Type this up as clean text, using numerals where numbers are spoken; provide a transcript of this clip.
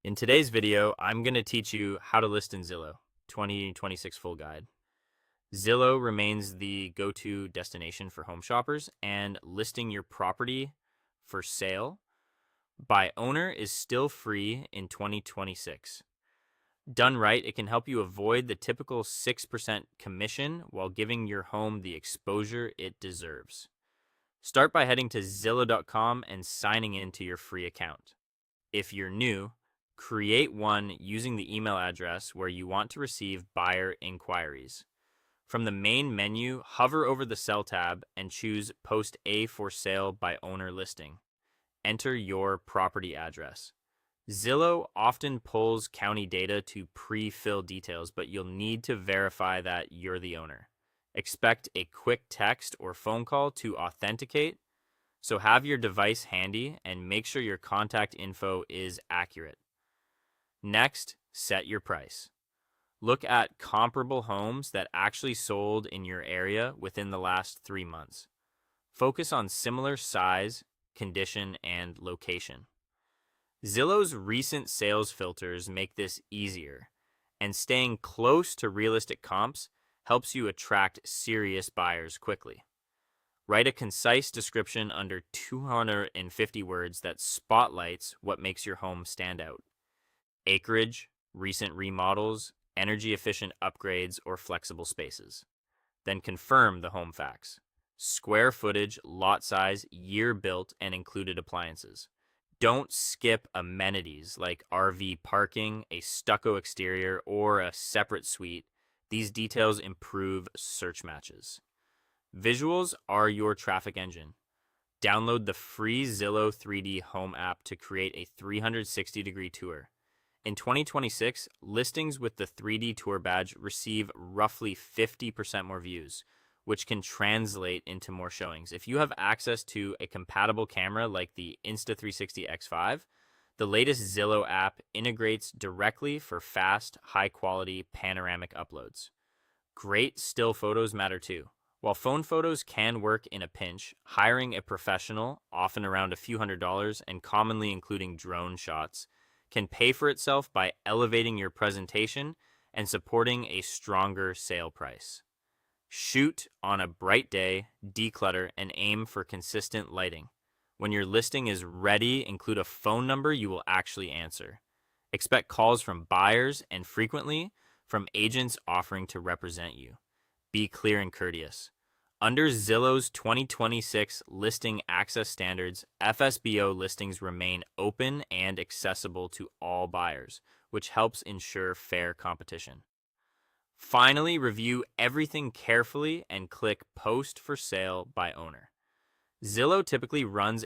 In today's video, I'm going to teach you how to list in Zillow, 2026 full guide. Zillow remains the go-to destination for home shoppers, and listing your property for sale by owner is still free in 2026. Done right, it can help you avoid the typical 6% commission while giving your home the exposure it deserves. Start by heading to Zillow.com and signing into your free account. If you're new, create one using the email address where you want to receive buyer inquiries. From the main menu, hover over the Sell tab and choose Post a for sale by owner listing. Enter your property address. Zillow often pulls county data to pre-fill details, but you'll need to verify that you're the owner. Expect a quick text or phone call to authenticate, so have your device handy and make sure your contact info is accurate. Next, set your price. Look at comparable homes that actually sold in your area within the last 3 months. Focus on similar size, condition, and location. Zillow's recent sales filters make this easier, and staying close to realistic comps helps you attract serious buyers quickly. Write a concise description under 250 words that spotlights what makes your home stand out. Acreage, recent remodels, energy-efficient upgrades, or flexible spaces. Then confirm the home facts. Square footage, lot size, year built, and included appliances. Don't skip amenities like RV parking, a stucco exterior, or a separate suite. These details improve search matches. Visuals are your traffic engine. Download the free Zillow 3D Home app to create a 360-degree tour. In 2026, listings with the 3D Tour badge receive roughly 50% more views, which can translate into more showings. If you have access to a compatible camera like the Insta360 X5, the latest Zillow app integrates directly for fast, high-quality panoramic uploads. Great still photos matter too. While phone photos can work in a pinch, hiring a professional, often around a few $100s and commonly including drone shots, can pay for itself by elevating your presentation and supporting a stronger sale price. Shoot on a bright day, declutter, and aim for consistent lighting. When your listing is ready, include a phone number you will actually answer. Expect calls from buyers and frequently from agents offering to represent you. Be clear and courteous. Under Zillow's 2026 listing access standards, FSBO listings remain open and accessible to all buyers, which helps ensure fair competition. Finally, review everything carefully and click Post for Sale by Owner. Zillow typically runs